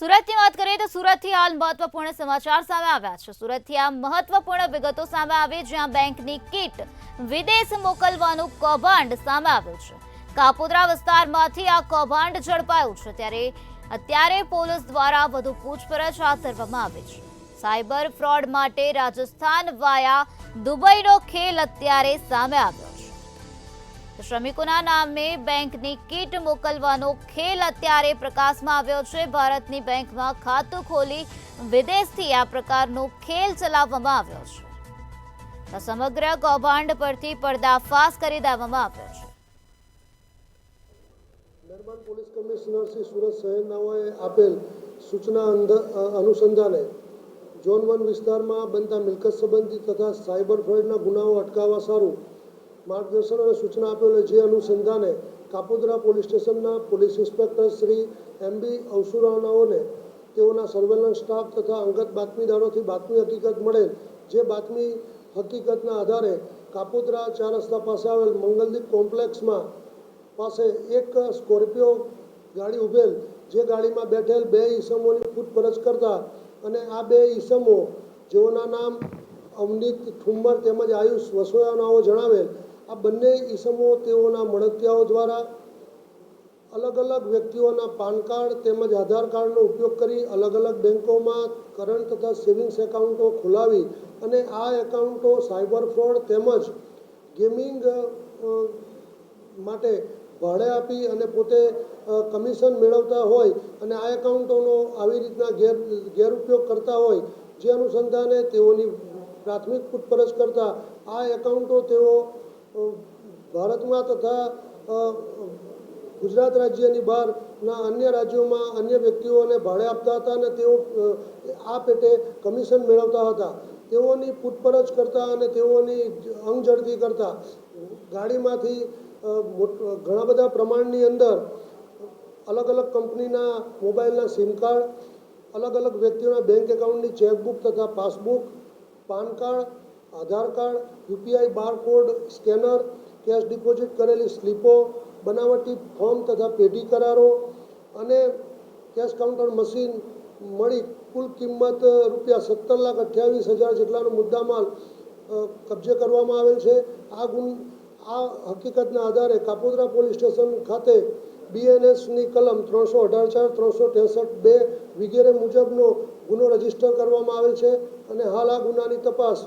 સુરતની વાત કરીએ તો સુરતથી હાલ મહત્વપૂર્ણ સમાચાર સામે આવ્યા છે। સુરતથી આ મહત્વપૂર્ણ વિગતો સામે આવી, જ્યાં બેંકની કીટ વિદેશ મોકલવાનું કૌભાંડ સામે આવ્યું છે। કાપોદ્રા વિસ્તારમાંથી આ કૌભાંડ ઝડપાયું છે, ત્યારે અત્યારે પોલીસ દ્વારા વધુ પૂછપરછ હાથ ધરવામાં આવી છે। સાયબર ફ્રોડ માટે રાજસ્થાન વાયા દુબઈનો ખેલ અત્યારે સામે આવ્યો છે। શ્રમિકોના નામે બેંકની કીટ મોકલવાનો ખેલ અત્યારે પ્રકાશમાં આવ્યો છે। ભારતની બેંકમાં ખાતું ખોલી વિદેશથી આ પ્રકારનો ખેલ ચલાવવામાં આવ્યો છે। આ સમગ્ર કૌભાંડ પરથી પર્દાફાશ કરી દેવામાં આવ્યો છે। મહેરબાન પોલીસ કમિશનર શ્રી સુરત શહેરનાઓએ આપેલ સૂચના અનુસંધાને ઝોન 1 વિસ્તારમાં બનતા મિલકત સંબંધી તથા સાયબર ફ્રોડના ગુનાઓ અટકાવવા સારું માર્ગદર્શન અને સૂચના આપેલ, જે અનુસંધાને કાપોદ્રા પોલીસ સ્ટેશનના પોલીસ ઇન્સ્પેક્ટર શ્રી MB અવસુરાણાઓને તેઓના સર્વેલન્સ સ્ટાફ તથા અંગત બાતમીદારોથી બાતમી હકીકત મળેલ, જે બાતમી હકીકતના આધારે કાપોદ્રા 4 રસ્તા પાસે આવેલ મંગલદીપ કોમ્પ્લેક્સમાં પાસે એક સ્કોર્પિયો ગાડી ઉભેલ, જે ગાડીમાં બેઠેલ 2 ઈસમોની પૂછપરછ કરતા અને આ 2 ઈસમો જેઓના નામ અવનીત ઠુમ્મર તેમજ આયુષ વસોયાનાઓ જણાવેલ, આ બંને ઈસમો તેઓના મળતિયાઓ દ્વારા અલગ અલગ વ્યક્તિઓના પાન કાર્ડ તેમજ આધાર કાર્ડનો ઉપયોગ કરી અલગ અલગ બેંકોમાં કરંટ તથા સેવિંગ્સ એકાઉન્ટો ખોલાવી અને આ એકાઉન્ટો સાયબર ફ્રોડ તેમજ ગેમિંગ માટે ભાડે આપી અને પોતે કમિશન મેળવતા હોય અને આ એકાઉન્ટોનો આવી રીતના ગેરઉપયોગ કરતા હોય, જે અનુસંધાને તેઓની પ્રાથમિક પૂછપરછ કરતા આ એકાઉન્ટો તેઓ ભારતમાં તથા ગુજરાત રાજ્યની બહારના અન્ય રાજ્યોમાં અન્ય વ્યક્તિઓને ભાડે આપતા હતા અને તેઓ આ પેટે કમિશન મેળવતા હતા। તેઓની પૂછપરછ કરતા અને તેઓની અંગઝડતી કરતા ગાડીમાંથી ઘણા બધા પ્રમાણની અંદર અલગ અલગ કંપનીના મોબાઈલના સિમ કાર્ડ, અલગ અલગ વ્યક્તિઓના બેંક એકાઉન્ટની ચેકબુક તથા passbook, PAN card, Aadhaar card, UPI barcode scanner, cash deposit કરેલી સ્લીપો, બનાવટી ફોર્મ તથા પેઢી કરારો અને કેશ કાઉન્ટર મશીન મળી કુલ કિંમત ₹17,28,000 જેટલાનો મુદ્દામાલ કબજે કરવામાં આવેલ છે। આ હકીકતના આધારે કાપોદ્રા પોલીસ સ્ટેશન ખાતે BNSની કલમ 318(4), 363(2) વગેરે મુજબનો ગુનો રજીસ્ટર કરવામાં આવેલ છે અને હાલ આ ગુનાની તપાસ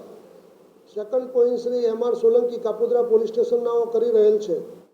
second point Shri MR Solanki Kapodra police સ્ટેશનનાઓ કરી રહેલ છે।